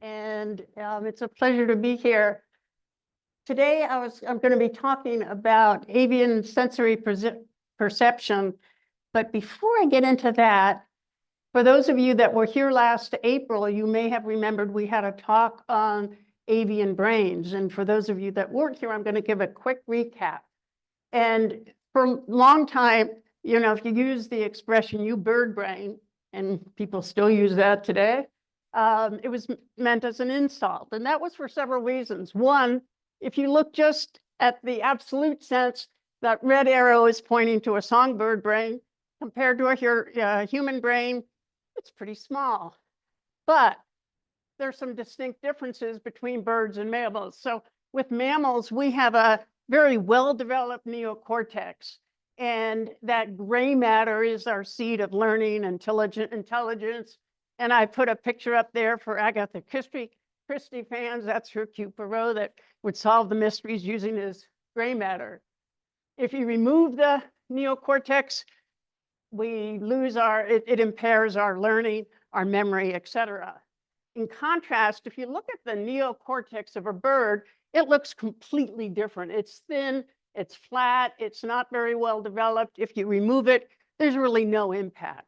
And it's a pleasure to be here. Today, I'm going to be talking about avian sensory perception. But before I get into that, for those of you that were here last April, you may have remembered we had a talk on avian brains. And for those of you that weren't here, I'm going to give a quick recap. And for a long time, you know, if you use the expression "you bird brain," and people still use that today, it was meant as an insult. And that was for several reasons. One, if you look just at the absolute sense, that red arrow is pointing to a songbird brain. Compared to a human brain, it's pretty small. But there's some distinct differences between birds and mammals. So with mammals, we have a very well-developed neocortex. And that gray matter is our seat of learning, intelligence. And I put a picture up there for Agatha Christie fans. That's her cute Poirot that would solve the mysteries using his gray matter. If you remove the neocortex, we lose it impairs our learning, our memory, etc. In contrast, if you look at the neocortex of a bird, it looks completely different. It's thin, it's flat, it's not very well developed. If you remove it, there's really no impact.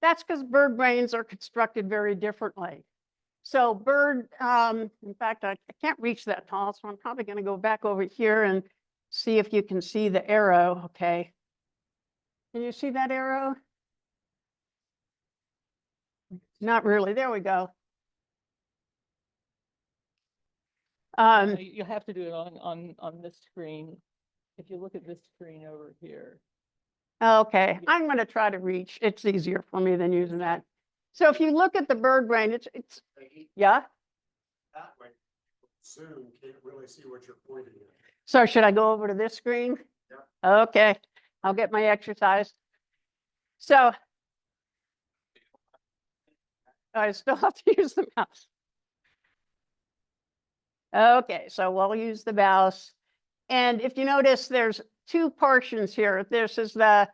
That's because bird brains are constructed very differently. So in fact, I can't reach that tall, so I'm probably going to go back over here and see if you can see the arrow. Okay. Can you see that arrow? Not really. There we go. You have to do it on this screen. If you look at this screen over here. Okay, I'm going to try to reach. It's easier for me than using that. So if you look at the bird brain, it's yeah. That way, Zoom can't really see what you're pointing at. So should I go over to this screen? Yeah. Okay, I'll get my exercise. So I still have to use the mouse. Okay, so we'll use the mouse. And if you notice, there's two portions here. This is that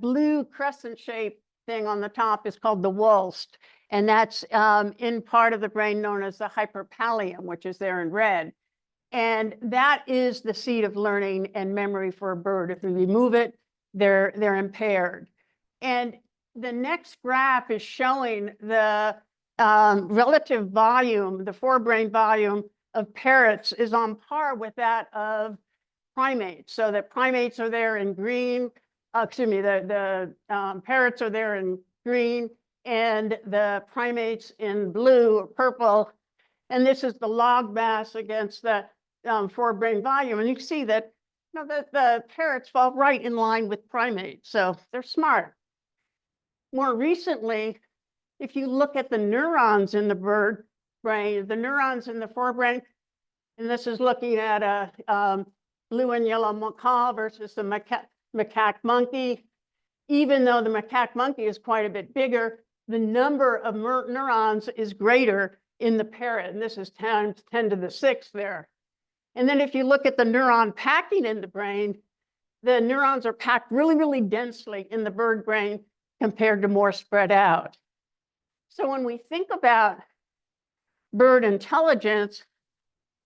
blue crescent shape thing on the top is called the wulst. And that's in part of the brain known as the hyperpallium, which is there in red. And that is the seat of learning and memory for a bird. If we remove it, they're impaired. And the next graph is showing the relative volume, the forebrain volume of parrots is on par with that of primates. So that primates are there in green, the parrots are there in green, and the primates in blue or purple. And this is the log mass against the forebrain volume. And you can see that, you know, the parrots fall right in line with primates. So they're smart. More recently, if you look at the neurons in the bird brain, the neurons in the forebrain, and this is looking at a blue and yellow macaque versus the macaque monkey. Even though the macaque monkey is quite a bit bigger, the number of neurons is greater in the parrot, and this is 10 to the 6 there. And then if you look at the neuron packing in the brain, the neurons are packed really, really densely in the bird brain compared to more spread out. So when we think about bird intelligence,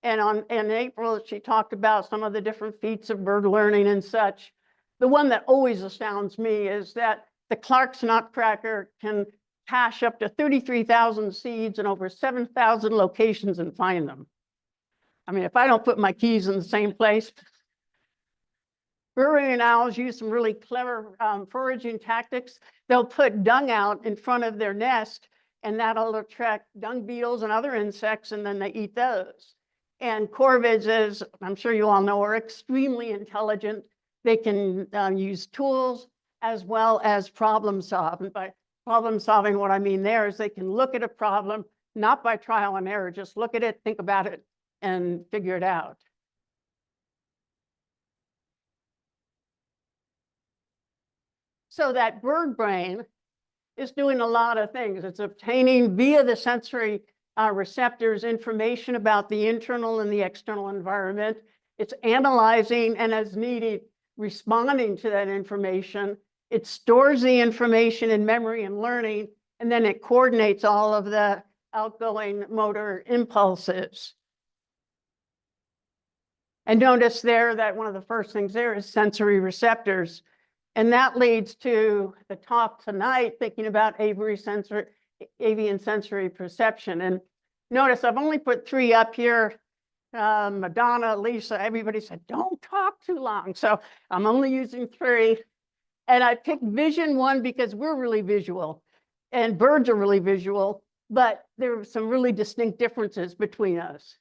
and in April, she talked about some of the different feats of bird learning and such. The one that always astounds me is that the Clark's nutcracker can cache up to 33,000 seeds in over 7,000 locations and find them. I mean, if I don't put my keys in the same place. Burrowing owls use some really clever foraging tactics. They'll put dung out in front of their nest, and that'll attract dung beetles and other insects, and then they eat those. And corvids, as I'm sure you all know, are extremely intelligent. They can use tools as well as problem solve. And by problem solving, what I mean there is they can look at a problem, not by trial and error, just look at it, think about it, and figure it out. So that bird brain is doing a lot of things. It's obtaining via the sensory receptors information about the internal and the external environment. It's analyzing and as needed, responding to that information. It stores the information in memory and learning, and then it coordinates all of the outgoing motor impulses. And notice there that one of the first things there is sensory receptors. And that leads to the talk tonight, thinking about avian sensory perception. And notice I've only put 3 up here. Madonna, Lisa, everybody said, don't talk too long. So I'm only using 3. And I picked vision 1 because we're really visual and birds are really visual, but there are some really distinct differences between us.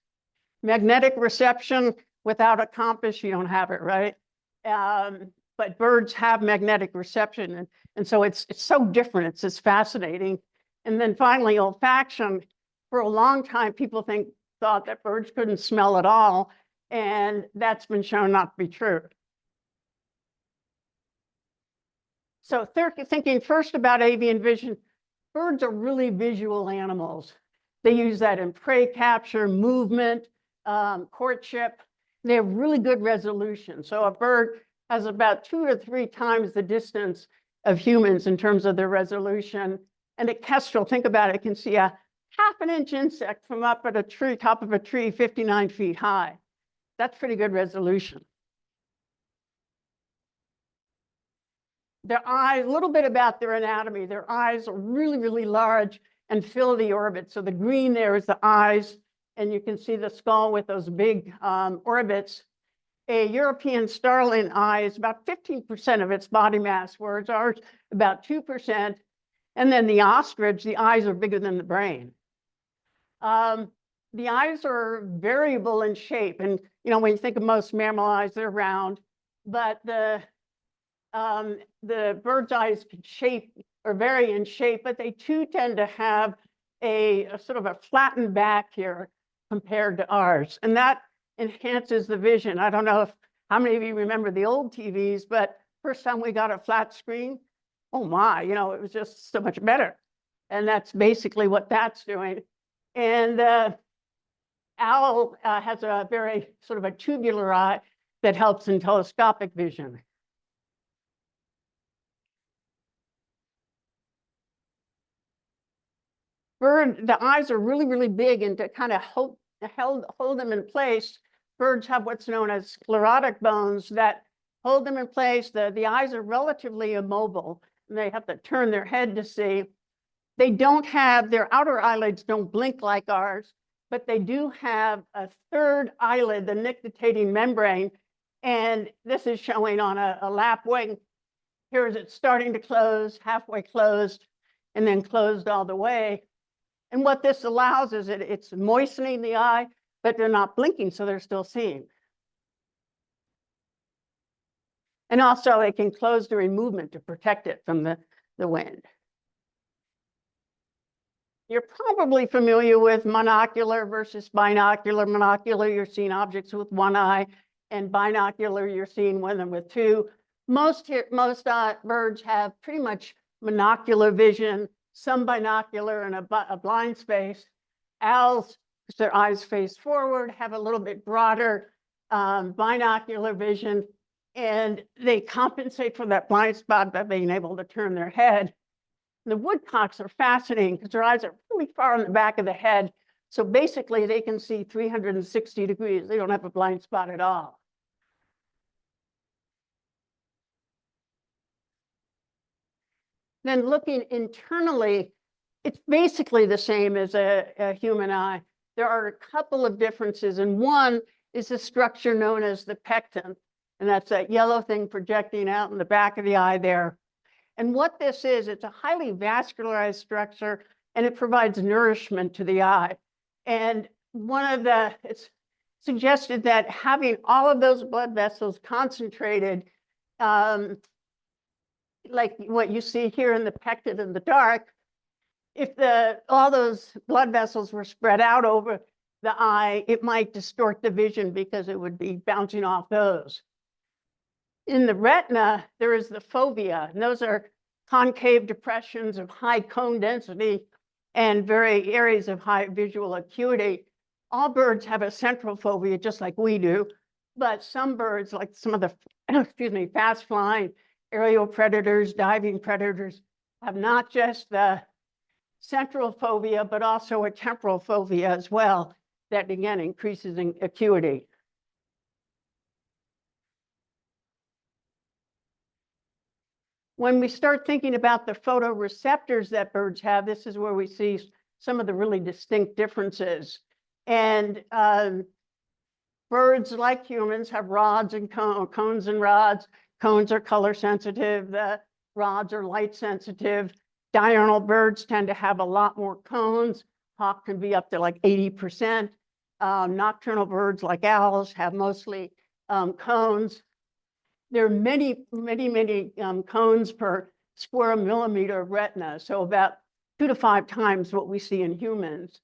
Magnetic reception, without a compass, you don't have it, right? But birds have magnetic reception. And so it's so different. It's fascinating. And then finally, olfaction. For a long time, people thought that birds couldn't smell at all. And that's been shown not to be true. So thinking first about avian vision, birds are really visual animals. They use that in prey capture, movement, courtship. They have really good resolution. So a bird has about 2 or 3 times the distance of humans in terms of their resolution. And a kestrel, think about it, can see a half-inch insect from up at a tree, top of a tree, 59 feet high. That's pretty good resolution. Their eyes, a little bit about their anatomy. Their eyes are really, really large and fill the orbit. So the green there is the eyes, and you can see the skull with those big orbits. A European starling eye is about 15% of its body mass, whereas ours about 2%. And then the ostrich, the eyes are bigger than the brain. The eyes are variable in shape. And, you know, when you think of most mammal eyes, they're round. But the bird's eyes can vary in shape, but they too tend to have a sort of a flattened back here compared to ours. And that enhances the vision. I don't know how many of you remember the old TVs, but first time we got a flat screen, oh my, you know, it was just so much better. And that's basically what that's doing. And owl has a very sort of a tubular eye that helps in telescopic vision. The eyes are really, really big, and to kind of hold them in place, birds have what's known as sclerotic bones that hold them in place. The eyes are relatively immobile, and they have to turn their head to see. They don't have, their outer eyelids don't blink like ours, but they do have a third eyelid, the nictitating membrane, and this is showing on a lapwing. Here is it starting to close, halfway closed, and then closed all the way. And what this allows is it's moistening the eye, but they're not blinking, so they're still seeing. And also it can close during movement to protect it from the wind. You're probably familiar with monocular versus binocular. Monocular, you're seeing objects with one eye, and binocular, you're seeing them with 2. Most birds have pretty much monocular vision, some binocular, and a blind space. Owls, because their eyes face forward, have a little bit broader binocular vision, and they compensate for that blind spot by being able to turn their head. The woodcocks are fascinating because their eyes are really far on the back of the head. So basically they can see 360 degrees. They don't have a blind spot at all. Then looking internally, it's basically the same as a human eye. There are a couple of differences, and one is a structure known as the pecten, and that's that yellow thing projecting out in the back of the eye there. And what this is, it's a highly vascularized structure, and it provides nourishment to the eye. And it's suggested that having all of those blood vessels concentrated, like what you see here in the pecten in the dark, if all those blood vessels were spread out over the eye, it might distort the vision because it would be bouncing off those. In the retina, there is the fovea, and those are concave depressions of high cone density and very areas of high visual acuity. All birds have a central fovea, just like we do, but some birds, like some of the fast flying aerial predators, diving predators, have not just the central fovea, but also a temporal fovea as well, that again increases in acuity. When we start thinking about the photoreceptors that birds have, this is where we see some of the really distinct differences. And birds, like humans, have rods and cones and rods. Cones are color sensitive. The rods are light sensitive. Diurnal birds tend to have a lot more cones. Hawk can be up to like 80%. Nocturnal birds like owls have mostly cones. There are many cones per square millimeter of retina, so about 2 to 5 times what we see in humans.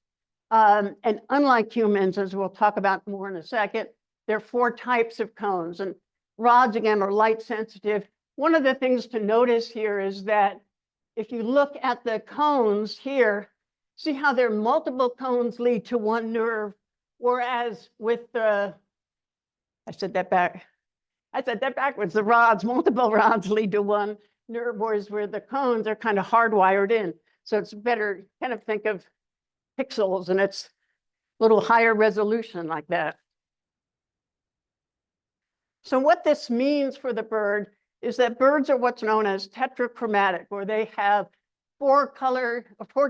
And unlike humans, as we'll talk about more in a second, there are 4 types of cones, and rods, again, are light sensitive. One of the things to notice here is that if you look at the cones here, see how there are multiple cones lead to one nerve, whereas with the, I said that backwards, the rods, multiple rods lead to one nerve, whereas where the cones are kind of hardwired in. So it's better, kind of think of pixels, and it's a little higher resolution like that. So what this means for the bird is that birds are what's known as tetrachromatic, where they have 4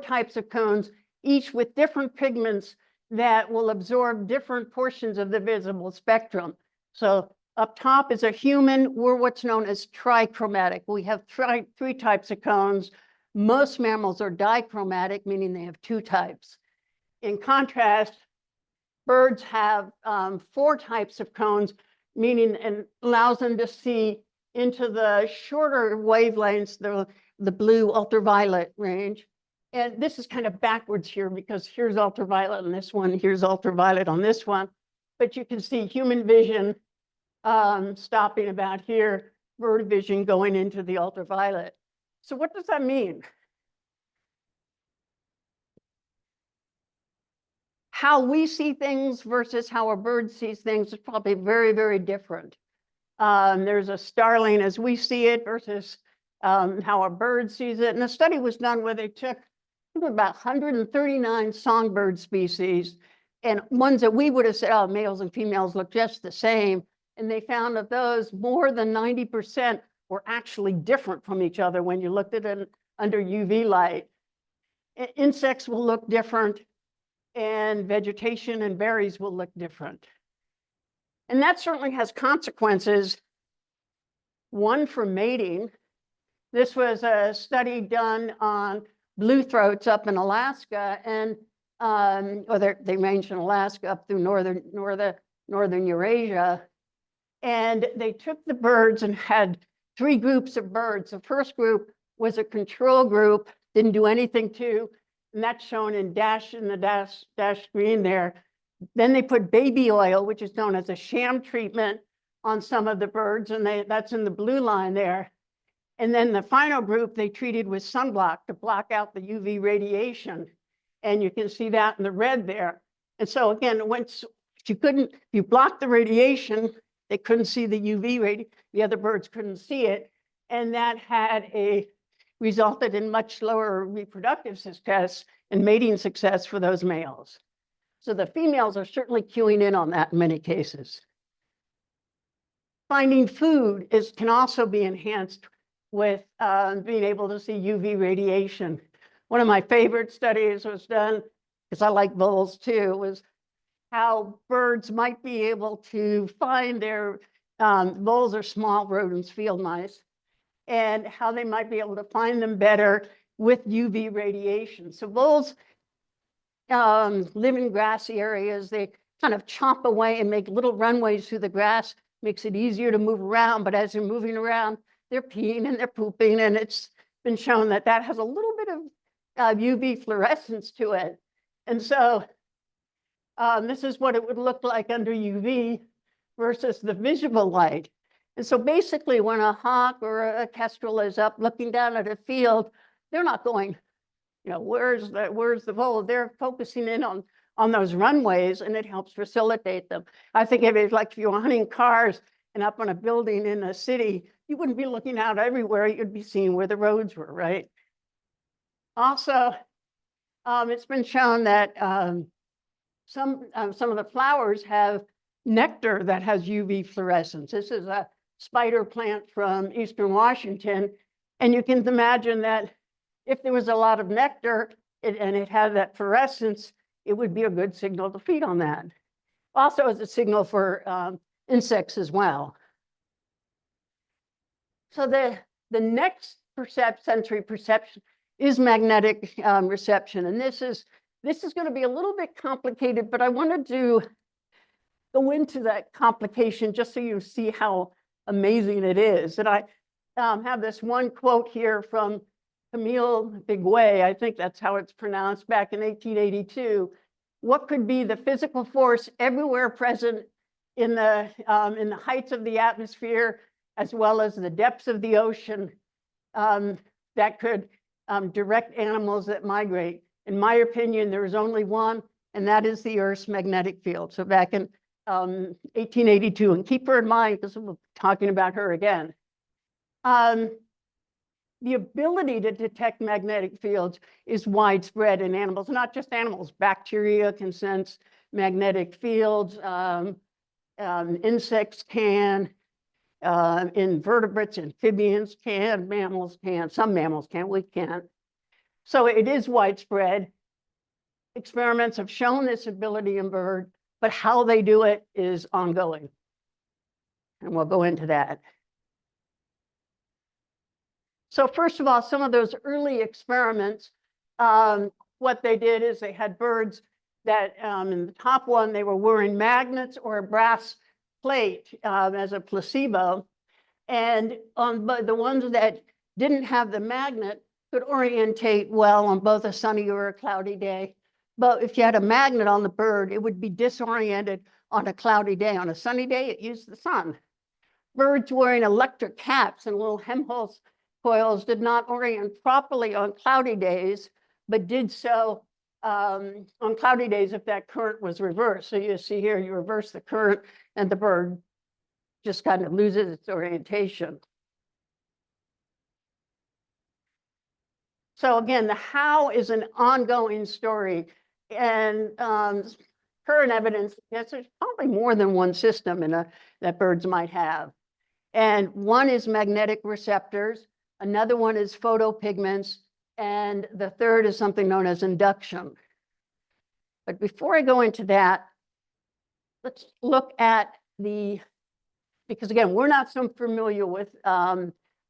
types of cones, each with different pigments that will absorb different portions of the visible spectrum. So up top is a human. We're what's known as trichromatic. We have 3 types of cones. Most mammals are dichromatic, meaning they have 2 types. In contrast, birds have 4 types of cones, meaning and allows them to see into the shorter wavelengths, the blue ultraviolet range. And this is kind of backwards here because here's ultraviolet on this one, here's ultraviolet on this one. But you can see human vision stopping about here, bird vision going into the ultraviolet. So what does that mean? How we see things versus how a bird sees things is probably very, very different. There's a starling as we see it versus how a bird sees it. And a study was done where they took about 139 songbird species and ones that we would have said, oh, males and females look just the same. And they found that those more than 90% were actually different from each other when you looked at it under UV light. Insects will look different, and vegetation and berries will look different. And that certainly has consequences. One, for mating. This was a study done on blue throats up in Alaska, and they range in Alaska up through northern Eurasia. And they took the birds and had 3 groups of birds. The first group was a control group, didn't do anything to, and that's shown in the dash green there. Then they put baby oil, which is known as a sham treatment, on some of the birds, and that's in the blue line there. And then the final group they treated with sunblock to block out the UV radiation. And you can see that in the red there. And so again, if you blocked the radiation, they couldn't see the UV radiation, the other birds couldn't see it. And that resulted in much lower reproductive success and mating success for those males. So the females are certainly cueing in on that in many cases. Finding food can also be enhanced with being able to see UV radiation. One of my favorite studies was done, because I like voles too, was how birds might be able to find their, voles are small rodents, field mice, and how they might be able to find them better with UV radiation. So voles live in grassy areas. They kind of chomp away and make little runways through the grass, makes it easier to move around. But as they're moving around, they're peeing and they're pooping, and it's been shown that that has a little bit of UV fluorescence to it. And so this is what it would look like under UV versus the visible light. And so basically when a hawk or a kestrel is up looking down at a field, they're not going, where's the vole? They're focusing in on those runways, and it helps facilitate them. I think of it like if you're hunting cars and up on a building in a city, you wouldn't be looking out everywhere. You'd be seeing where the roads were, right? Also, it's been shown that some of the flowers have nectar that has UV fluorescence. This is a spider plant from Eastern Washington. And you can imagine that if there was a lot of nectar and it had that fluorescence, it would be a good signal to feed on that. Also as a signal for insects as well. So the next sensory perception is magnetic reception. And this is going to be a little bit complicated, but I wanted to go into that complication just so you see how amazing it is. And I have this one quote here from Camille Biguet, I think that's how it's pronounced, back in 1882. What could be the physical force everywhere present in the heights of the atmosphere, as well as the depths of the ocean, that could direct animals that migrate? In my opinion, there is only one, and that is the Earth's magnetic field. So back in 1882, and keep her in mind because we're talking about her again. The ability to detect magnetic fields is widespread in animals, not just animals. Bacteria can sense magnetic fields, insects can, invertebrates, amphibians can, mammals can, some mammals can, we can't. So it is widespread. Experiments have shown this ability in birds, but how they do it is ongoing. And we'll go into that. So first of all, some of those early experiments, what they did is they had birds that in the top one, they were wearing magnets or a brass plate as a placebo. And on the ones that didn't have the magnet could orientate well on both a sunny or a cloudy day. But if you had a magnet on the bird, it would be disoriented on a cloudy day. On a sunny day, it used the sun. Birds wearing electric caps and little Helmholtz coils did not orient properly on cloudy days, but did so on cloudy days if that current was reversed. So you see here, you reverse the current and the bird just kind of loses its orientation. So again, the how is an ongoing story, and current evidence suggests there's probably more than one system that birds might have. And one is magnetic receptors, another one is photopigments, and the third is something known as induction. But before I go into that, let's look at because again, we're not so familiar with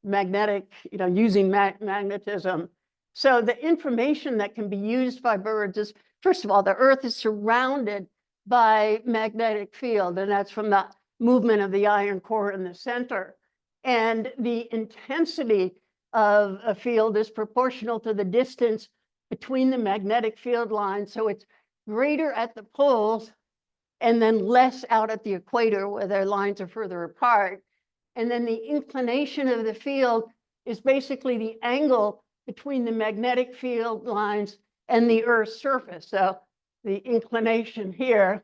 magnetic, using magnetism. So the information that can be used by birds is, first of all, the Earth is surrounded by magnetic field, and that's from the movement of the iron core in the center. And the intensity of a field is proportional to the distance between the magnetic field lines. So it's greater at the poles and then less out at the equator where their lines are further apart. And then the inclination of the field is basically the angle between the magnetic field lines and the Earth's surface. So the inclination here,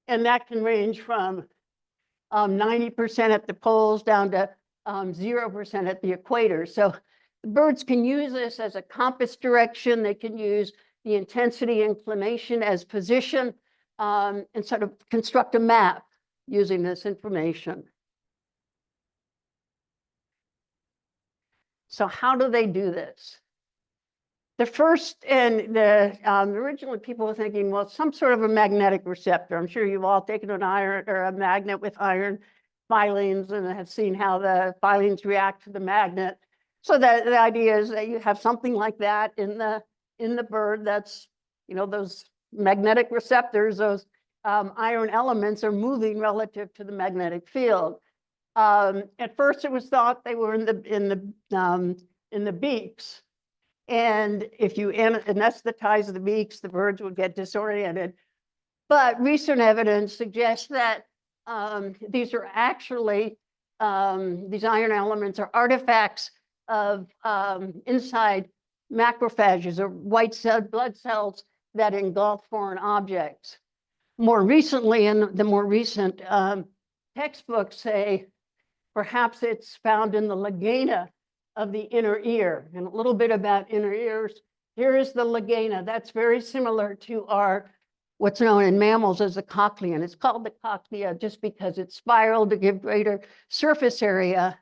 and that can range from 90% at the poles down to 0% at the equator. So the birds can use this as a compass direction. They can use the intensity inclination as position, and sort of construct a map using this information. So how do they do this? The first, and originally people were thinking, well, some sort of a magnetic receptor. I'm sure you've all taken an iron or a magnet with iron filings and have seen how the filings react to the magnet. So that the idea is that you have something like that in the bird. That's, those magnetic receptors, those iron elements are moving relative to the magnetic field. At first, it was thought they were in the beaks, and if you anesthetize the beaks, the birds would get disoriented. But recent evidence suggests that these are actually these iron elements are artifacts of inside macrophages or white blood cells that engulf foreign objects. More recently, in the more recent textbooks say Perhaps it's found in the legana of the inner ear. And a little bit about inner ears. Here is the legana. That's very similar to our, what's known in mammals as the cochlea. And it's called the cochlea just because it's spiraled to give greater surface area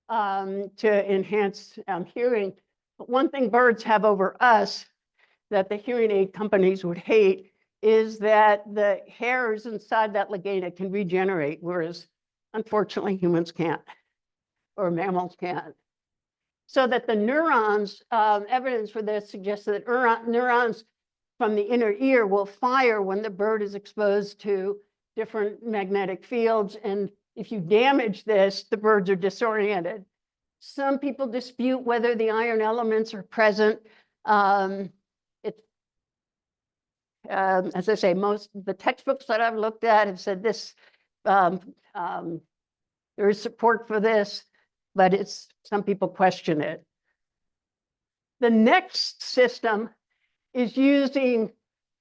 to enhance hearing. But one thing birds have over us that the hearing aid companies would hate is that the hairs inside that legana can regenerate, whereas unfortunately humans can't, or mammals can't. So that the neurons, evidence for this suggests that neurons from the inner ear will fire when the bird is exposed to different magnetic fields. And if you damage this, the birds are disoriented. Some people dispute whether the iron elements are present. As I say, most of the textbooks that I've looked at have said this, there is support for this, but some people question it. The next system is using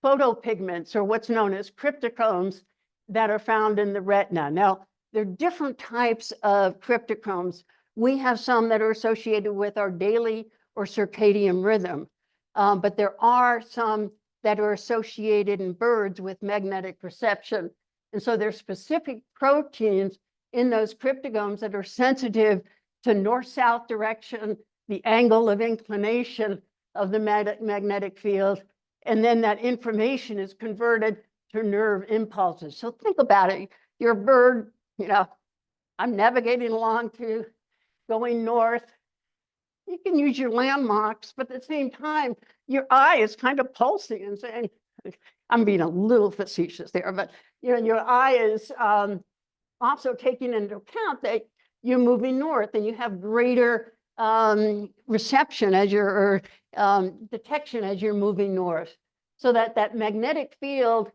photopigments, or what's known as cryptochromes, that are found in the retina. Now, there are different types of cryptochromes. We have some that are associated with our daily or circadian rhythm, but there are some that are associated in birds with magnetic perception. And so there's specific proteins in those cryptochromes that are sensitive to north-south direction, the angle of inclination of the magnetic field, and then that information is converted to nerve impulses. So think about it. You're a bird, I'm navigating along to going north. You can use your landmarks, but at the same time, your eye is kind of pulsing and saying, I'm being a little facetious there, but your eye is also taking into account that you're moving north and you have greater reception as or detection as you're moving north. So that magnetic field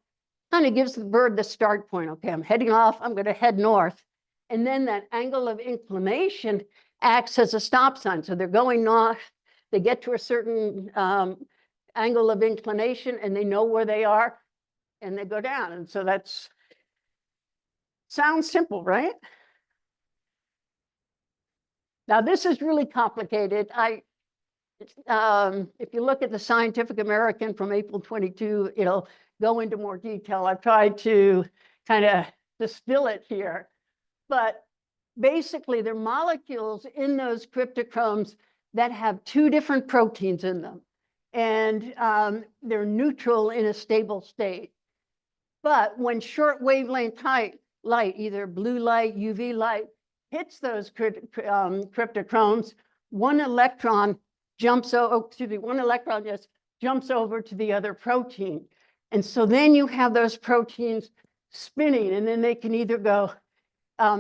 kind of gives the bird the start point. Okay, I'm heading off, I'm going to head north. And then that angle of inclination acts as a stop sign. So they're going north, they get to a certain angle of inclination and they know where they are and they go down. And so sounds simple, right? Now this is really complicated. If you look at the Scientific American from April 22, it'll go into more detail. I've tried to kind of distill it here, but basically they're molecules in those cryptochromes that have two different proteins in them, and they're neutral in a stable state. But when short wavelength light, either blue light, UV light, hits those cryptochromes, one electron just jumps over to the other protein. And so then you have those proteins spinning, and then they can either go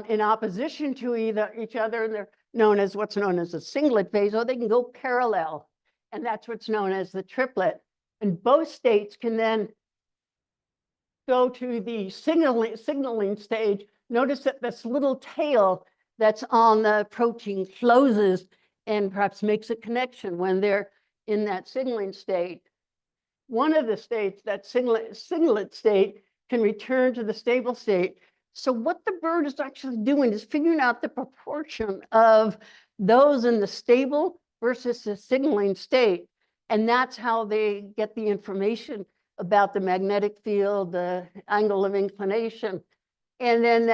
in opposition to each other, and they're known as what's known as a singlet phase, or they can go parallel, and that's what's known as the triplet. And both states can then go to the signaling stage. Notice that this little tail that's on the protein closes and perhaps makes a connection when they're in that signaling state. One of the states, that singlet state, can return to the stable state. So what the bird is actually doing is figuring out the proportion of those in the stable versus the signaling state. And that's how they get the information about the magnetic field, the angle of inclination. And then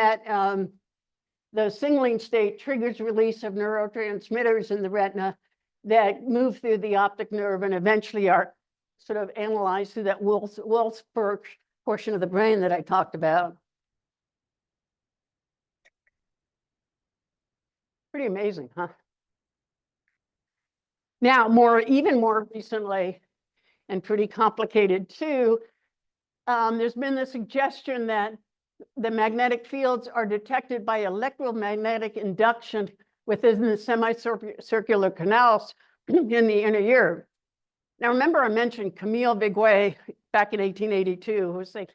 the signaling state triggers release of neurotransmitters in the retina that move through the optic nerve and eventually are sort of analyzed through that Wolfsburg portion of the brain that I talked about. Pretty amazing, huh? Now, even more recently, and pretty complicated too, there's been the suggestion that the magnetic fields are detected by electromagnetic induction within the semicircular canals in the inner ear. Now, remember I mentioned Camille Viguet back in 1882, who was saying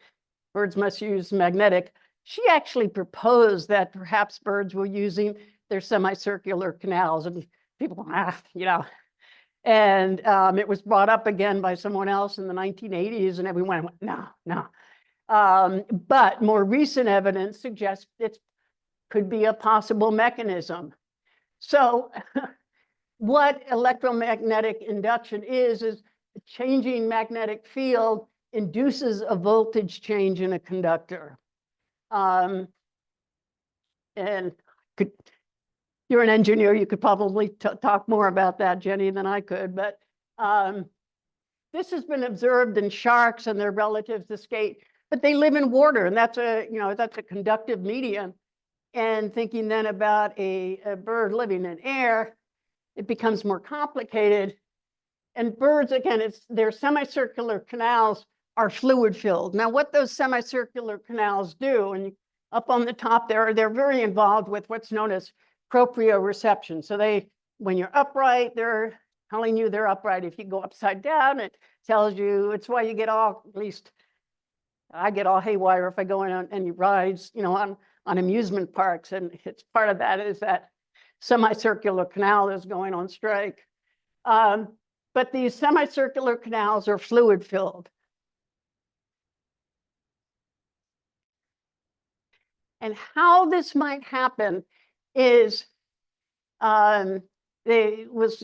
birds must use magnetic. She actually proposed that perhaps birds were using their semicircular canals, and people, and it was brought up again by someone else in the 1980s, and everyone went, no. But more recent evidence suggests it's could be a possible mechanism. So what electromagnetic induction is a changing magnetic field induces a voltage change in a conductor. And you're an engineer, you could probably talk more about that, Jenny, than I could, but this has been observed in sharks and their relatives, the skate, but they live in water, and that's a conductive medium. And thinking then about a bird living in air, it becomes more complicated. And birds, again, their semicircular canals are fluid filled. Now, what those semicircular canals do, and up on the top there, they're very involved with what's known as proprioception. So when you're upright, they're telling you they're upright. If you go upside down, it tells you. It's why you get all, at least I get all haywire if I go in on any rides, on amusement parks. And it's part of that is that semicircular canal is going on strike. But these semicircular canals are fluid filled. And how this might happen is it was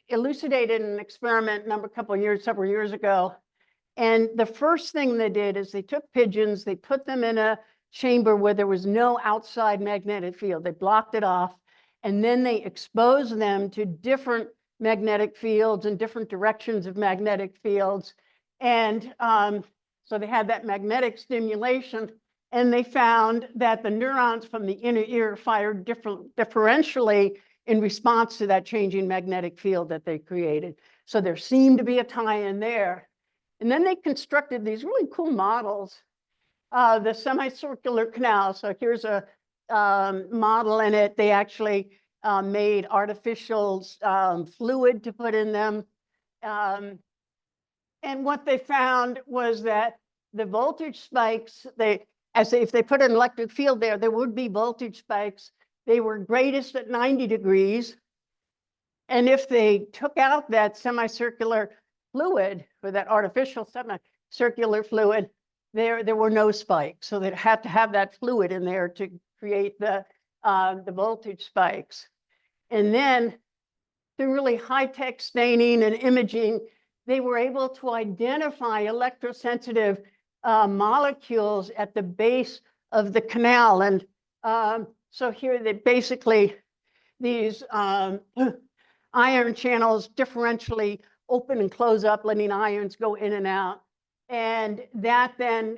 elucidated in an experiment several years ago. And the first thing they did is they took pigeons, they put them in a chamber where there was no outside magnetic field. They blocked it off, and then they exposed them to different magnetic fields and different directions of magnetic fields. And so they had that magnetic stimulation, and they found that the neurons from the inner ear fired differentially in response to that changing magnetic field that they created. So there seemed to be a tie-in there. And then they constructed these really cool models, the semicircular canal. So here's a model in it. They actually made artificial fluid to put in them. And what they found was that the voltage spikes, if they put an electric field there would be voltage spikes. They were greatest at 90 degrees. And if they took out that semicircular fluid, or that artificial semicircular fluid, there were no spikes. So they had to have that fluid in there to create the voltage spikes. And then through really high-tech staining and imaging, they were able to identify electrosensitive molecules at the base of the canal. And so here these ion channels differentially open and close up, letting ions go in and out. And that then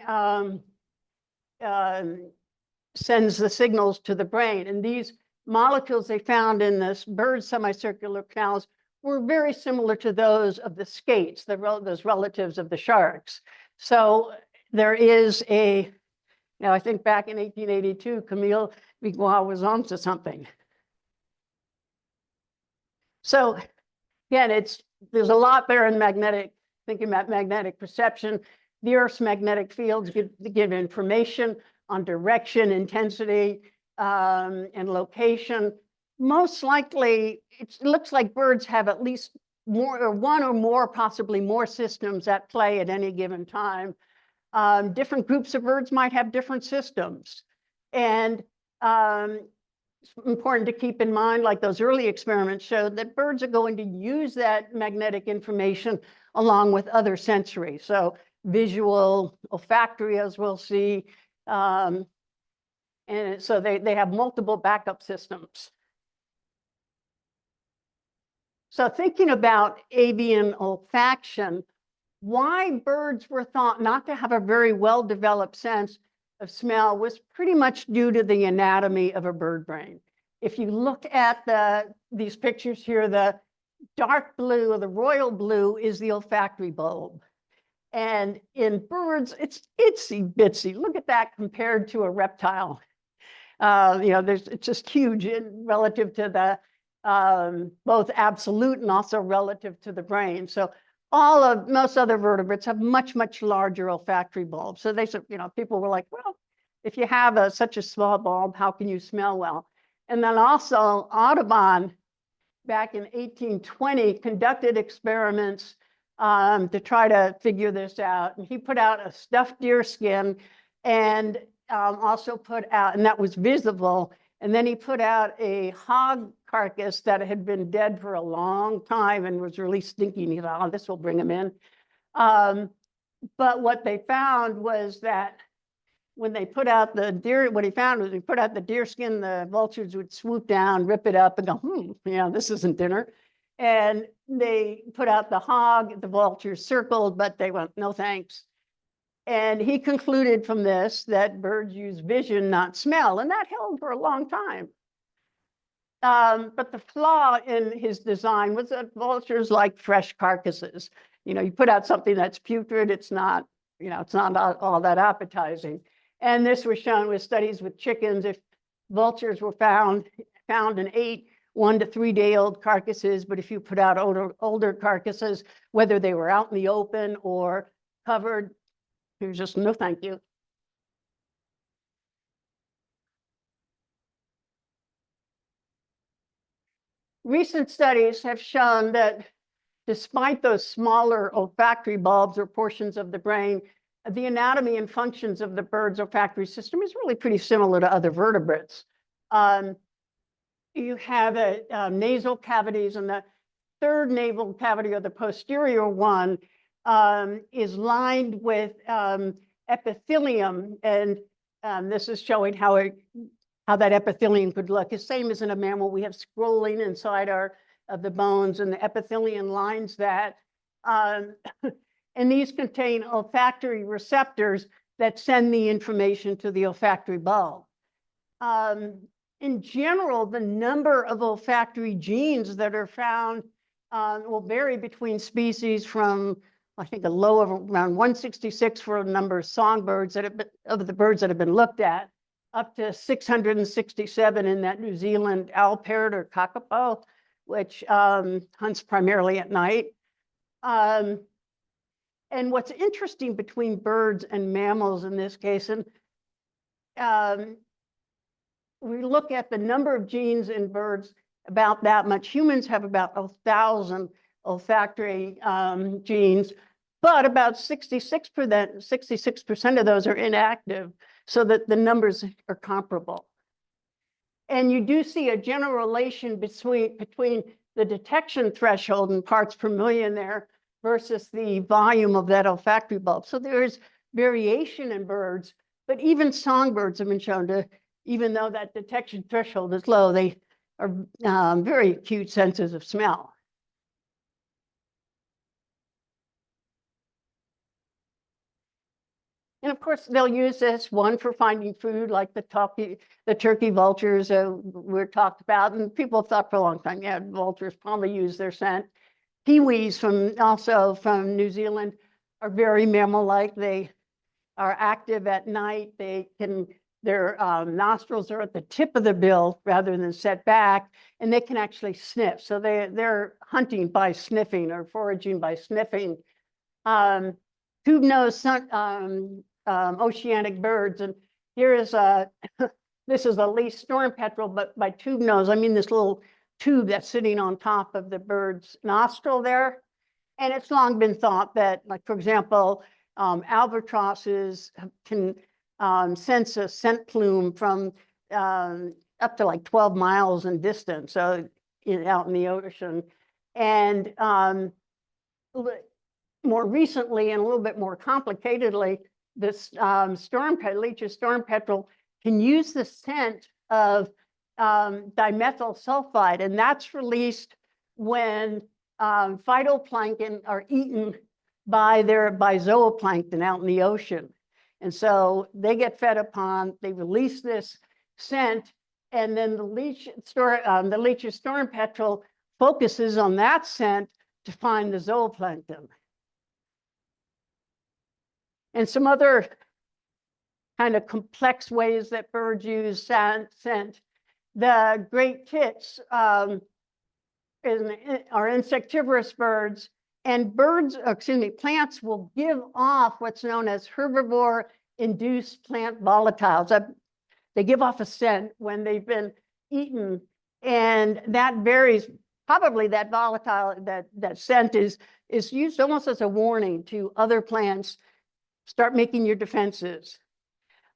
sends the signals to the brain. And these molecules they found in this bird semicircular canals were very similar to those of the skates, those relatives of the sharks. So there is I think back in 1882, Camille Vigouroux was onto something. So again, there's a lot there in thinking about magnetic perception. The Earth's magnetic fields give information on direction, intensity, and location. Most likely, it looks like birds have at least one or more, possibly more systems at play at any given time. Different groups of birds might have different systems. And it's important to keep in mind, like those early experiments showed, that birds are going to use that magnetic information along with other sensory. So visual, olfactory, as we'll see. And so they have multiple backup systems. So thinking about avian olfaction, why birds were thought not to have a very well-developed sense of smell was pretty much due to the anatomy of a bird brain. If you look at these pictures here, the dark blue or the royal blue is the olfactory bulb. And in birds, it's itsy bitsy. Look at that compared to a reptile. It's just huge relative to the both absolute and also relative to the brain. So most other vertebrates have much, much larger olfactory bulbs. So they said, people were like, well, if you have such a small bulb, how can you smell well? And then also Audubon, back in 1820, conducted experiments to try to figure this out. And he put out a stuffed deer skin and also put out, and that was visible, And then he put out a hog carcass that had been dead for a long time and was really stinky. And he thought, oh, this will bring him in. But what they found was that when they put out the deer, what he found was he put out the deer skin, the vultures would swoop down, rip it up and go, yeah, this isn't dinner. And they put out the hog, the vultures circled, but they went, no thanks. And he concluded from this that birds use vision, not smell, and that held for a long time. But the flaw in his design was that vultures like fresh carcasses. You know, you put out something that's putrid, it's not, you know, it's not all that appetizing. And this was shown with studies with chickens. If vultures were found and ate 1 to 3 day old carcasses, but if you put out older carcasses, whether they were out in the open or covered, there's just no thank you. Recent studies have shown that despite those smaller olfactory bulbs or portions of the brain, the anatomy and functions of the bird's olfactory system is really pretty similar to other vertebrates. You have nasal cavities, and the third naval cavity, or the posterior one, is lined with epithelium, and this is showing how that epithelium could look. The same as in a mammal, we have scrolling inside of the bones, and the epithelium lines that. And these contain olfactory receptors that send the information to the olfactory bulb. In general, the number of olfactory genes that are found will vary between species from, I think, a low of around 166 for a number of songbirds of the birds that have been looked at, up to 667 in that New Zealand owl parrot or kakapo, which hunts primarily at night. And what's interesting between birds and mammals in this case, and we look at the number of genes in birds, about that much. Humans have about 1,000 olfactory genes, but about 66% of those are inactive, so that the numbers are comparable. And you do see a general relation between the detection threshold in parts per million there versus the volume of that olfactory bulb. So there is variation in birds, but even songbirds have been shown to, even though that detection threshold is low, they are very acute senses of smell. And of course, they'll use this one for finding food, like the turkey vultures were talked about. And people have thought for a long time, yeah, vultures probably use their scent. Pewees also from New Zealand are very mammal-like. They are active at night. Their nostrils are at the tip of the bill rather than set back, and they can actually sniff. So they're hunting by sniffing or foraging by sniffing. Tube-nosed oceanic birds, and here is this is a least storm petrel, but by tube nose I mean this little tube that's sitting on top of the bird's nostril there. And it's long been thought that, like, for example, albatrosses can sense a scent plume from up to like 12 miles in distance, so out in the ocean. And more recently, and a little bit more complicatedly, this Leach's storm petrel can use the scent of dimethyl sulfide, and that's released when phytoplankton are eaten by zooplankton out in the ocean. And so they get fed upon, they release this scent, and then the Leach's storm petrel focuses on that scent to find the zooplankton. And some other kind of complex ways that birds use scent. The great tits are insectivorous birds, and plants will give off what's known as herbivore-induced plant volatiles. They give off a scent when they've been eaten, and that varies. Probably that volatile, that scent is used almost as a warning to other plants. Start making your defenses.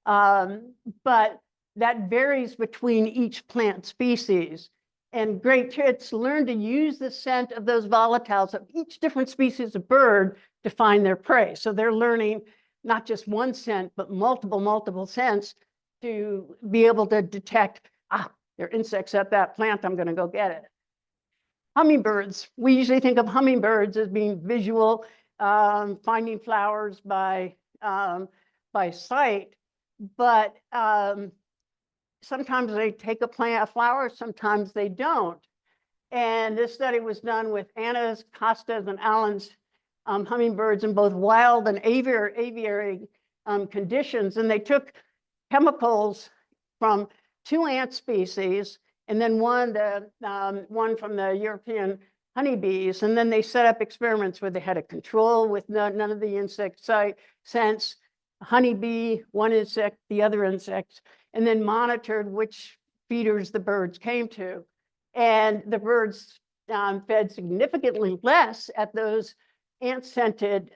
But that varies between each plant species. And great tits learn to use the scent of those volatiles of each different species of bird to find their prey. So they're learning not just one scent, but multiple scents to be able to detect, there are insects at that plant, I'm gonna go get it. Hummingbirds, we usually think of hummingbirds as being visual, finding flowers by sight, but sometimes they take a flower, sometimes they don't. And this study was done with Anna's, Costa's, and Allen's hummingbirds in both wild and aviary conditions. And they took chemicals from 2 ant species and then one from the European honeybees. And then they set up experiments where they had a control with none of the insect scents, honeybee, one insect, the other insects, and then monitored which feeders the birds came to. And the birds fed significantly less at those ant-scented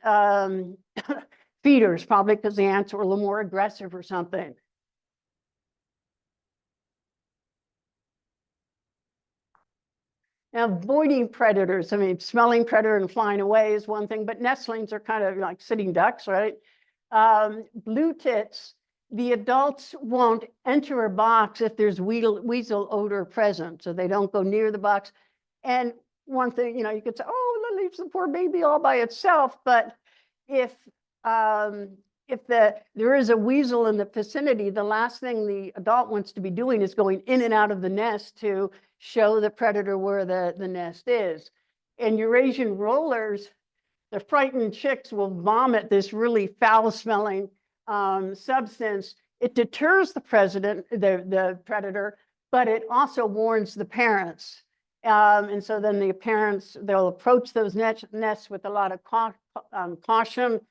feeders, probably because the ants were a little more aggressive or something. Now, avoiding predators, I mean, smelling predator and flying away is one thing, but nestlings are kind of like sitting ducks, right? Blue tits, the adults won't enter a box if there's weasel odor present, so they don't go near the box. And one thing, you could say, oh, that leaves the poor baby all by itself, but if there is a weasel in the vicinity, the last thing the adult wants to be doing is going in and out of the nest to show the predator where the nest is. And Eurasian rollers, the frightened chicks will vomit this really foul-smelling substance. It deters the predator, but it also warns the parents. And so then the parents, they'll approach those nests with a lot of caution.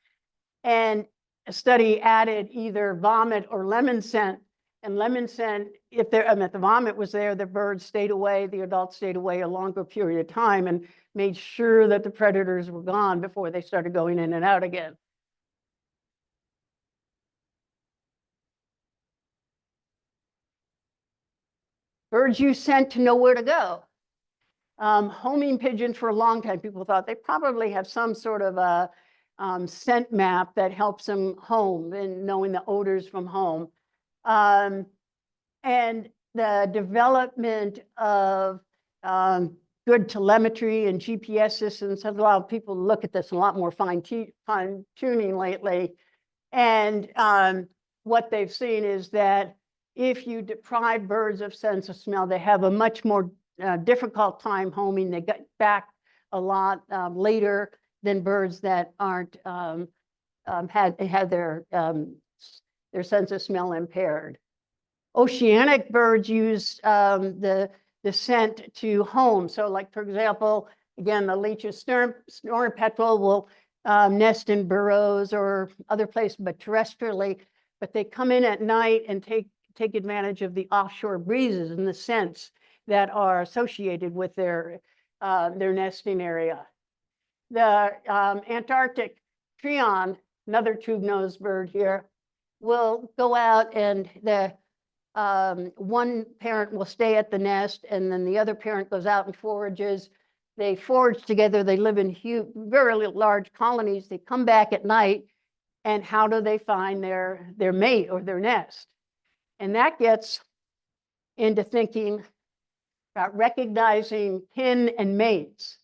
And a study added either vomit or lemon scent. And lemon scent, if the vomit was there, the birds stayed away, the adults stayed away a longer period of time and made sure that the predators were gone before they started going in and out again. Birds use scent to know where to go. Homing pigeons, for a long time, people thought they probably have some sort of a scent map that helps them home and knowing the odors from home. And the development of good telemetry and GPS systems have allowed people to look at this a lot more fine-tuning lately. And what they've seen is that if you deprive birds of sense of smell, they have a much more difficult time homing. They get back a lot later than birds that aren't had their sense of smell impaired. Oceanic birds use the scent to home. So, like, for example, again, the leech's snoring petrel will nest in burrows or other places, but terrestrially. But they come in at night and take advantage of the offshore breezes and the scents that are associated with their nesting area. The Antarctic treon, another tube-nosed bird here, will go out and one parent will stay at the nest and then the other parent goes out and forages. They forage together, they live in very large colonies. They come back at night, and how do they find their mate or their nest? And that gets into thinking about recognizing kin and mates.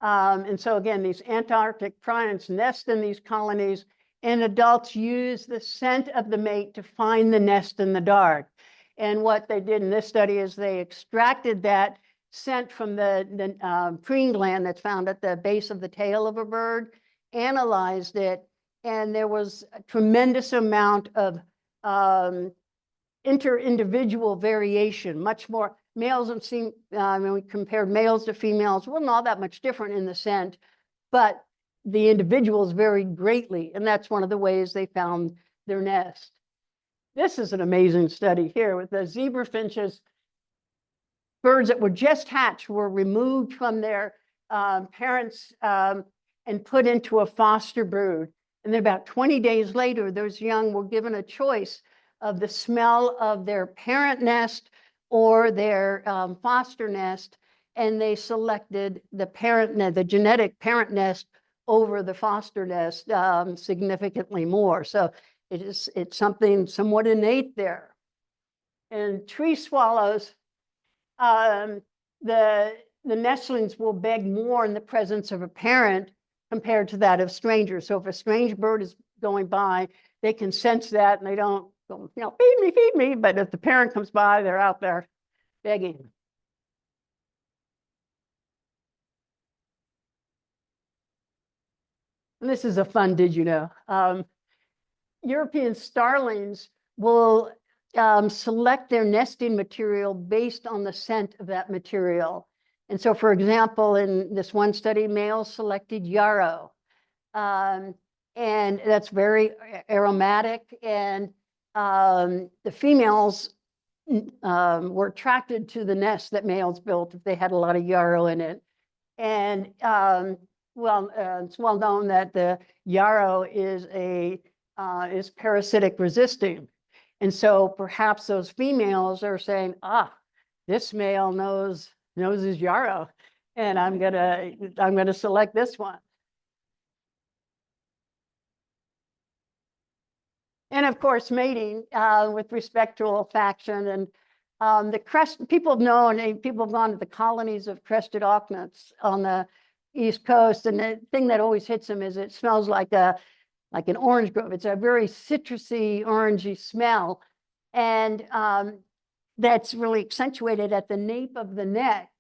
And so again, these Antarctic prions nest in these colonies, and adults use the scent of the mate to find the nest in the dark. And what they did in this study is they extracted that scent from the preen gland that's found at the base of the tail of a bird, analyzed it, and there was a tremendous amount of inter-individual variation, much more. Males and when we compared males to females, wasn't all that much different in the scent, but the individuals varied greatly, and that's one of the ways they found their nest. This is an amazing study here with the zebra finches. Birds that were just hatched were removed from their parents and put into a foster brood. And then about 20 days later, those young were given a choice of the smell of their parent nest or their foster nest, and they selected the parent nest, the genetic parent nest over the foster nest significantly more. So it's something somewhat innate there. And tree swallows, the nestlings will beg more in the presence of a parent compared to that of strangers. So if a strange bird is going by, they can sense that and they don't go, feed me. But if the parent comes by, they're out there begging. And this is a fun, did you know? European starlings will select their nesting material based on the scent of that material. And so, for example, in this one study, males selected yarrow. And that's very aromatic. And the females were attracted to the nest that males built if they had a lot of yarrow in it. And it's well known that the yarrow is parasitic resisting. And so perhaps those females are saying, this male knows his yarrow, and I'm gonna select this one. And of course, mating with respect to olfaction. And people have known, people have gone to the colonies of crested auknets on the East Coast. And the thing that always hits them is it smells like an orange grove. It's a very citrusy, orangey smell. And that's really accentuated at the nape of the neck.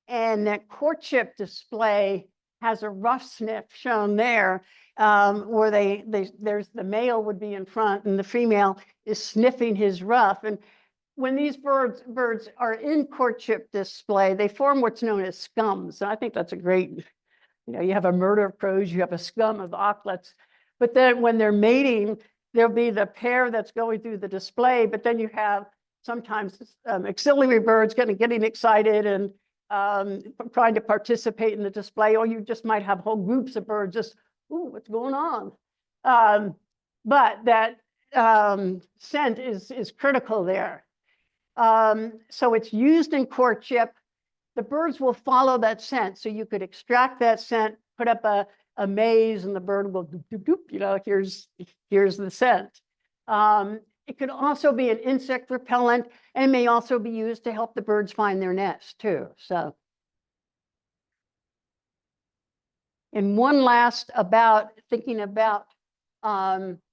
And that courtship display has a rough sniff shown there, where there's the male would be in front and the female is sniffing his ruff. And when these birds are in courtship display, they form what's known as scums. And I think that's a great, you have a murder of crows, you have a scum of auklets. But then when they're mating, there'll be the pair that's going through the display, but then you have sometimes auxiliary birds getting excited and trying to participate in the display, or you just might have whole groups of birds just, ooh, what's going on? But that scent is critical there. So it's used in courtship. The birds will follow that scent. So you could extract that scent, put up a maze, and the bird will doop, doop, doop, here's the scent. It could also be an insect repellent, and it may also be used to help the birds find their nest too. So, and one last about thinking about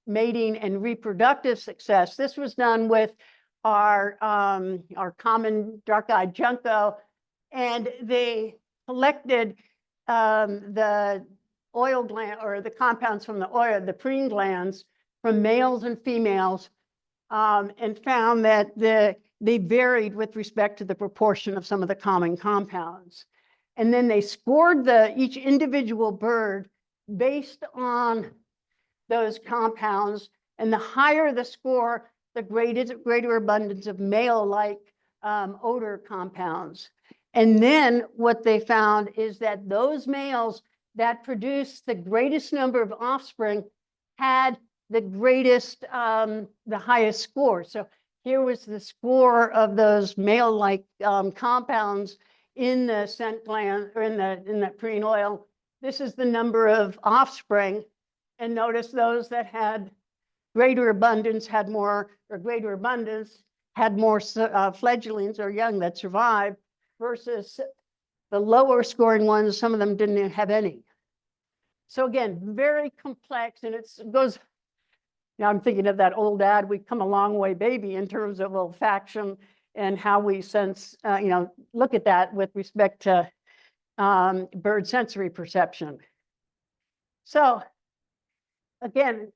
mating and reproductive success. This was done with our common dark-eyed junco, and they collected the oil gland, or the compounds from the oil, the preen glands, from males and females, and found that they varied with respect to the proportion of some of the common compounds. And then they scored each individual bird based on those compounds, and the higher the score, the greater abundance of male-like odor compounds. And then what they found is that those males that produced the greatest number of offspring had the greatest, the highest score. So here was the score of those male-like compounds in the scent gland, or in that preen oil. This is the number of offspring. And notice those that had greater abundance had more, or greater abundance had more fledglings or young that survived, versus the lower scoring ones, some of them didn't have any. So again, very complex, and it goes, I'm thinking of that old ad, "We've come a long way, baby," in terms of olfaction and how we sense, look at that with respect to bird sensory perception. So again,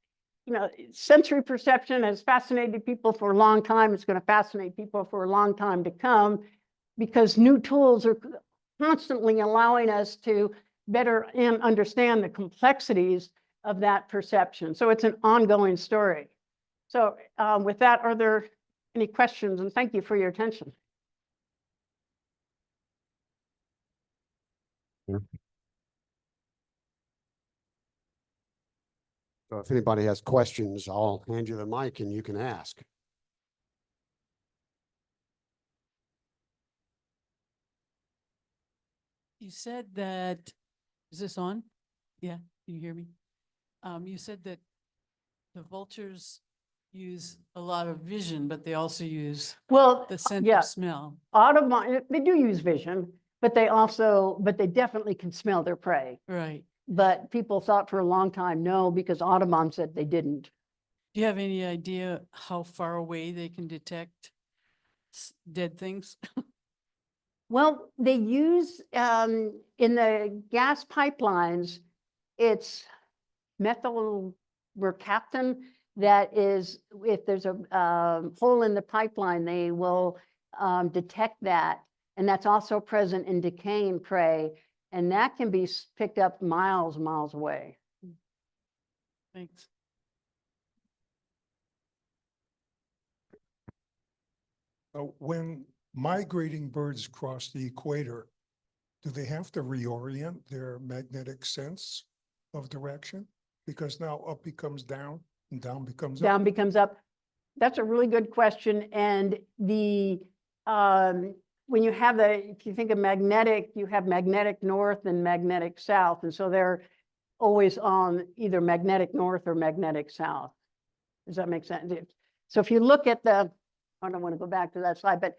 sensory perception has fascinated people for a long time. It's going to fascinate people for a long time to come, because new tools are constantly allowing us to better understand the complexities of that perception. So it's an ongoing story. So with that, are there any questions? And thank you for your attention. So if anybody has questions, I'll hand you the mic and you can ask. You said that, is this on? Yeah, can you hear me? You said that the vultures use a lot of vision, but they also use Well, the scent yeah, of smell. Audubon, they do use vision, but they definitely can smell their prey. Right. But people thought for a long time, no, because Audubon said they didn't. Do you have any idea how far away they can detect dead things? Well, they use, in the gas pipelines, it's methyl mercaptan that is, if there's a hole in the pipeline, they will detect that. And that's also present in decaying prey. And that can be picked up miles away. Thanks. When migrating birds cross the equator, do they have to reorient their magnetic sense of direction? Because now up becomes down and down becomes up. Down becomes up. That's a really good question. And when you have if you think of magnetic, you have magnetic north and magnetic south. And so they're always on either magnetic north or magnetic south. Does that make sense? So if you look at I don't want to go back to that slide, but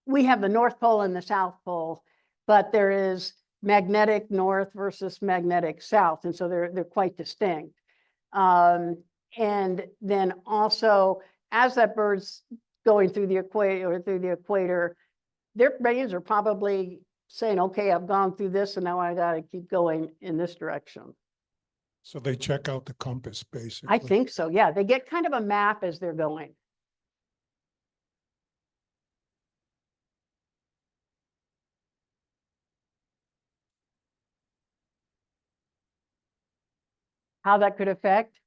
we have the North Pole and the South Pole, but there is magnetic north versus magnetic south. And so they're quite distinct. And then also, as that bird's going through the equator, their brains are probably saying, okay, I've gone through this and now I got to keep going in this direction. So they check out the compass, basically. I think so. Yeah, they get kind of a map as they're going. How that could affect?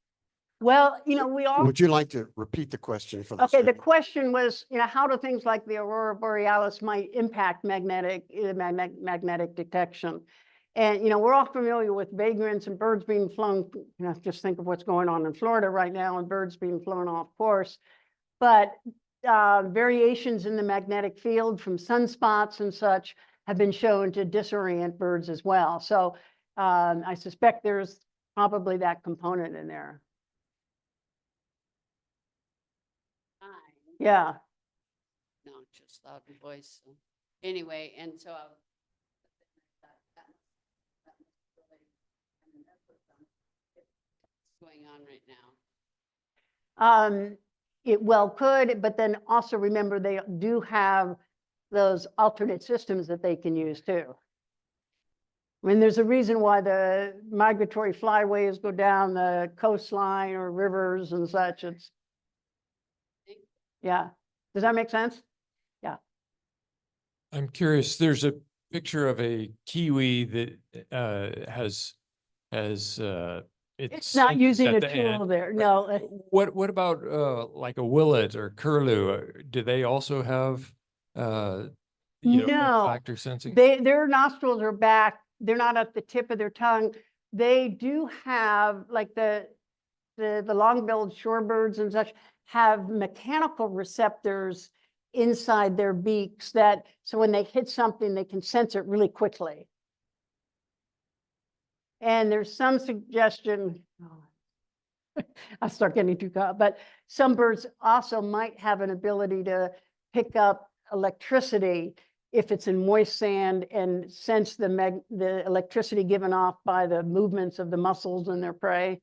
Well, we all. Would you like to repeat the question for the Okay, the screen? question was, how do things like the aurora borealis might impact magnetic detection? And, we're all familiar with vagrants and birds being flown, just think of what's going on in Florida right now and birds being flown off course. But variations in the magnetic field from sunspots and such have been shown to disorient birds as well. So I suspect there's probably that component in there. Yeah. No, just loud voice. So anyway, and so I was. What's going on right now? It well could, but then also remember they do have those alternate systems that they can use too. I mean, there's a reason why the migratory flyways go down the coastline or rivers and such. Yeah. Does that make sense? I'm curious, there's a picture of a kiwi that has It's it's not sensors using at a the tool end. there. No. What about like a willet or curlew? Do they also have No. olfactory sensing? Their nostrils are back. They're not at the tip of their tongue. They do have, like the long-billed shorebirds and such, have mechanical receptors inside their beaks so when they hit something, they can sense it really quickly. And there's some suggestion, I'll start getting too caught, but some birds also might have an ability to pick up electricity if it's in moist sand and sense the electricity given off by the movements of the muscles in their prey.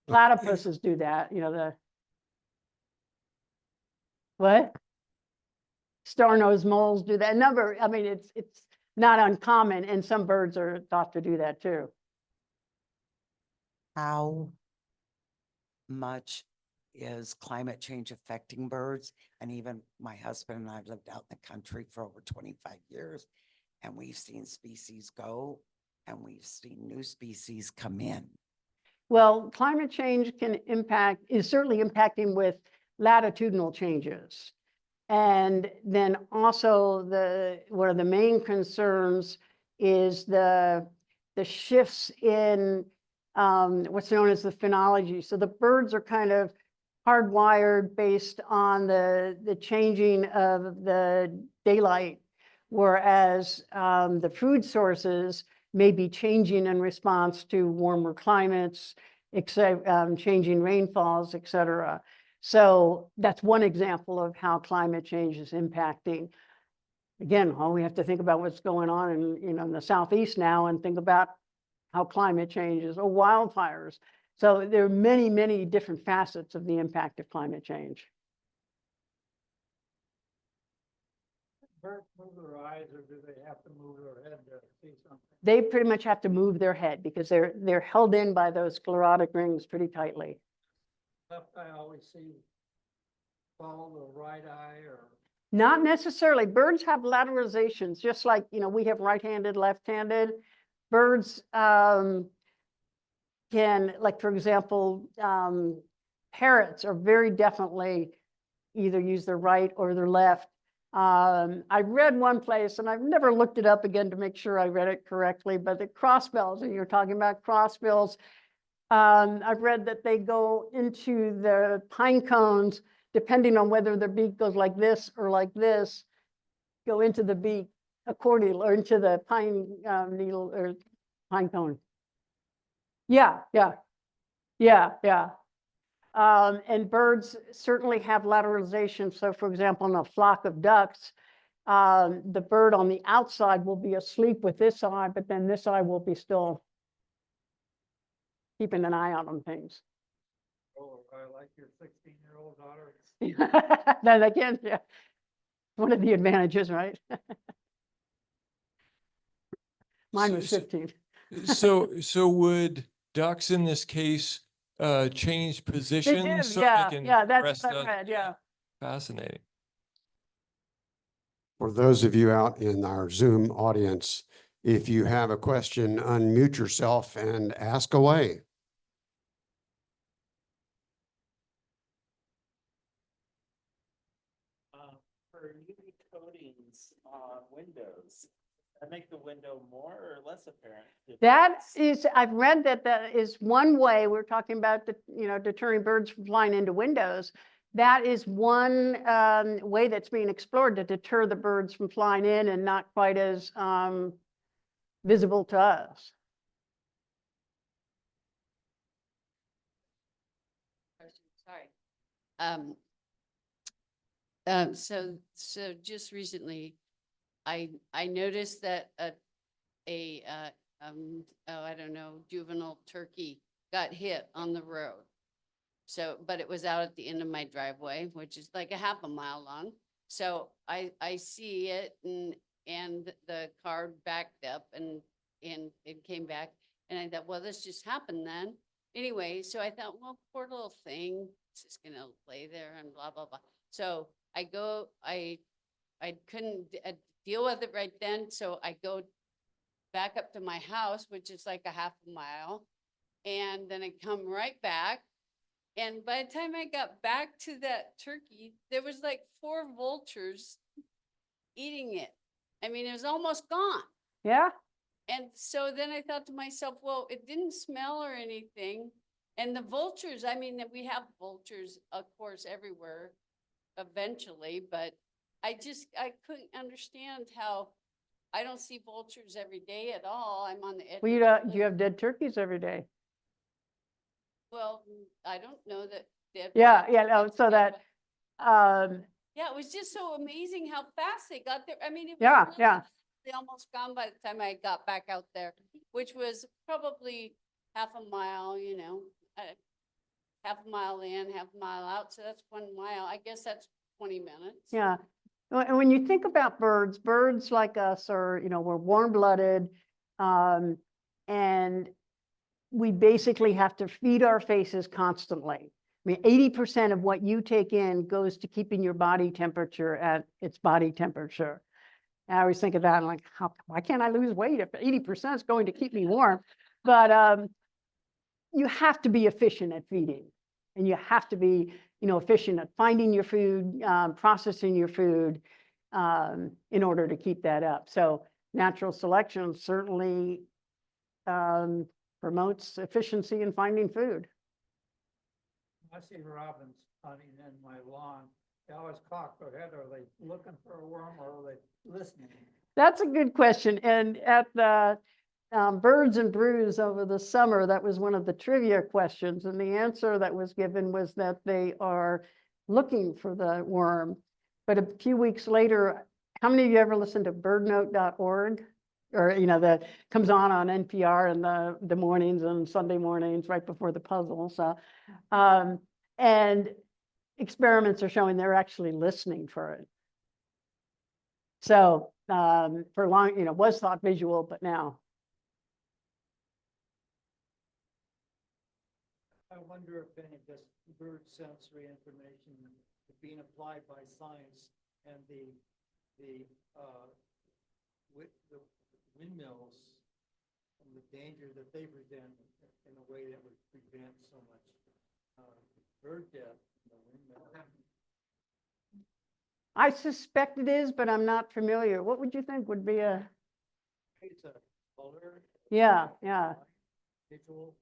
Platypuses do that, what? Star-nosed moles do that. I mean, it's not uncommon, and some birds are thought to do that too. How much is climate change affecting birds? And even my husband and I have lived out in the country for over 25 years, and we've seen species go and we've seen new species come in. Well, climate change is certainly impacting with latitudinal changes. And then also one of the main concerns is the shifts in what's known as the phenology. So the birds are kind of hardwired based on the changing of the daylight whereas the food sources may be changing in response to warmer climates, changing rainfalls, et cetera. So that's one example of how climate change is impacting. Again, all we have to think about what's going on in the southeast now and think about how climate changes or wildfires. So there are many, many different facets of the impact of climate change. Birds move their eyes, or do they have to move their head to see something? They pretty much have to move their head because they're held in by those sclerotic rings pretty tightly. Left eye always see follow the right eye, or Not necessarily. Birds have lateralizations, just like, we have right-handed, left-handed. Birds can, like, for example, parrots are very definitely either use their right or their left. I read one place, and I've never looked it up again to make sure I read it correctly, but the crossbills, and you're talking about crossbills, I've read that they go into the pine cones, depending on whether their beak goes like this or like this, go into the beak accordingly, or into the pine needle or pine cone. Yeah. And birds certainly have lateralization. So for example, in a flock of ducks, the bird on the outside will be asleep with this eye, but then this eye will be still keeping an eye out on things. oh, I like your 16-year-old daughter. Then again, yeah, one of the advantages, right? Mine was So- 15. So would ducks in this case change They do, positions so they yeah, can yeah, that's rest what I up? read, yeah. Fascinating. For those of you out in our Zoom audience, if you have a question, unmute yourself and ask away. For UV coatings on windows, that make the window more or less apparent? That is, I've read that is one way. We're talking about, deterring birds from flying into windows. That is one way that's being explored to deter the birds from flying in and not quite as visible to us. Sorry. So just recently, I noticed that I don't know, juvenile turkey got hit on the road. So, but it was out at the end of my driveway, which is like a half a mile long. So I see it and the car backed up and it came back. And I thought, well, this just happened then. Anyway, so I thought, well, poor little thing, it's just gonna lay there and blah, blah, blah. So I couldn't deal with it right then. So I go back up to my house, which is like a half a mile. And then I come right back. And by the time I got back to that turkey, there was like 4 vultures eating it. I mean, it was almost gone. Yeah, And so then I thought to myself, well, it didn't smell or anything. And the vultures, I mean, that we have vultures, of course, everywhere eventually, but I couldn't understand how I don't see vultures every day at all. I'm on the edge. well, of you have dead turkeys every day. Well, I don't know that. Yeah, no, so that, Yeah, it was just so amazing how fast they got there. I mean, it was Yeah, really- yeah. They almost gone by the time I got back out there, which was probably half a mile, half a mile in, half a mile out. So that's 1 mile. I guess that's 20 minutes. yeah. And when you think about birds like us are, we're warm-blooded, and we basically have to feed our faces constantly. I mean, 80% of what you take in goes to keeping your body temperature at its body temperature. And I always think of that, like, why can't I lose weight if 80% is going to keep me warm? But you have to be efficient at feeding, and you have to be, efficient at finding your food, processing your food, in order to keep that up. So natural selection certainly promotes efficiency in finding food. I see robins hunting in my lawn. They always cock their head. Are they looking for a worm or are they listening? That's a good question. And at the Birds and Brews over the summer, that was one of the trivia questions. And the answer that was given was that they are looking for the worm. But a few weeks later, how many of you ever listened to birdnote.org? Or, that comes on NPR in the mornings and Sunday mornings right before the puzzle. So, and experiments are showing they're actually listening for it. So for long, was thought visual, but now. I wonder if any of this bird sensory information is being applied by science and the windmills and the danger that they present in a way that would prevent so much bird death in the windmill. I suspect it is, but I'm not familiar. What would you think would be a? It's a color. Yeah. Visual.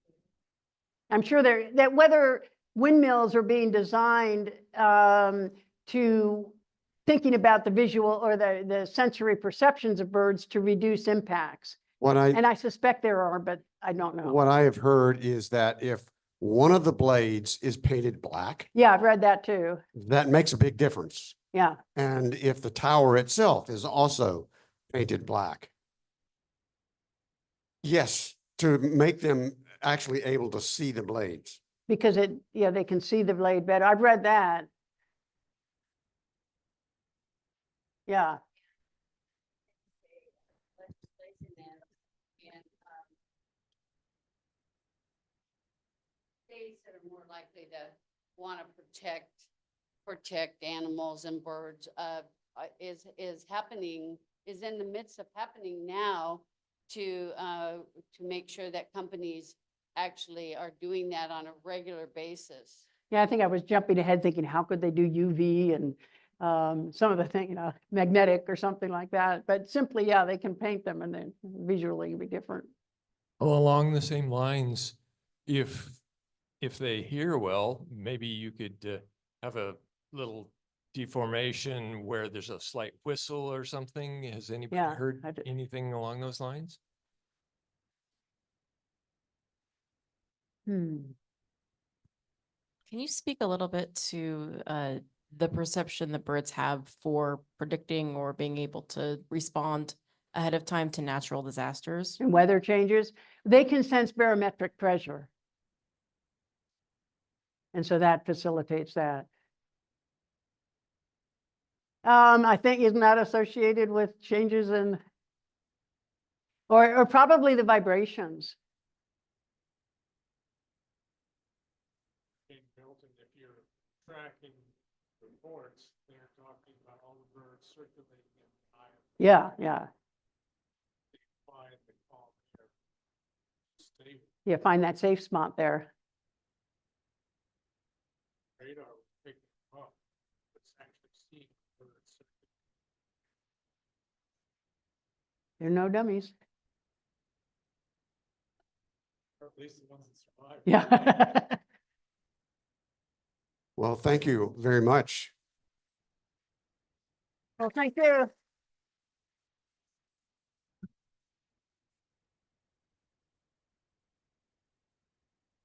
I'm sure that whether windmills are being designed to thinking about the visual or the sensory perceptions of birds to reduce impacts. And I suspect there are, but I don't know. What I have heard is that if one of the blades is painted black, Yeah, I've read that too. that makes a big difference. Yeah. And if the tower itself is also painted black. Yes, to make them actually able to see the blades. Because they can see the blade better. I've read that. Yeah. States that are more likely to want to protect animals and birds is in the midst of happening now to make sure that companies actually are doing that on a regular basis. Yeah, I think I was jumping ahead thinking, how could they do UV and some of the thing, magnetic or something like that. But simply, yeah, they can paint them and then visually it'll be different. Well, along the same lines, if they hear well, maybe you could have a little deformation where there's a slight whistle or something. Has anybody Yeah, heard anything along those lines? Hmm. Can you speak a little bit to the perception that birds have for predicting or being able to respond ahead of time to natural disasters? And weather changes, they can sense barometric pressure. And so that facilitates that. I think isn't that associated with changes in, or probably the vibrations. In Milton, if you're tracking reports, they're talking about all the birds circulating in the eye. Yeah. Quiet, they call their stable Yeah, find that safe spot there. radar will pick them up. It's actually seeing birds circulating. They're no dummies. Or at least the ones that survive. Yeah. Well, thank you very much. Well, thank you.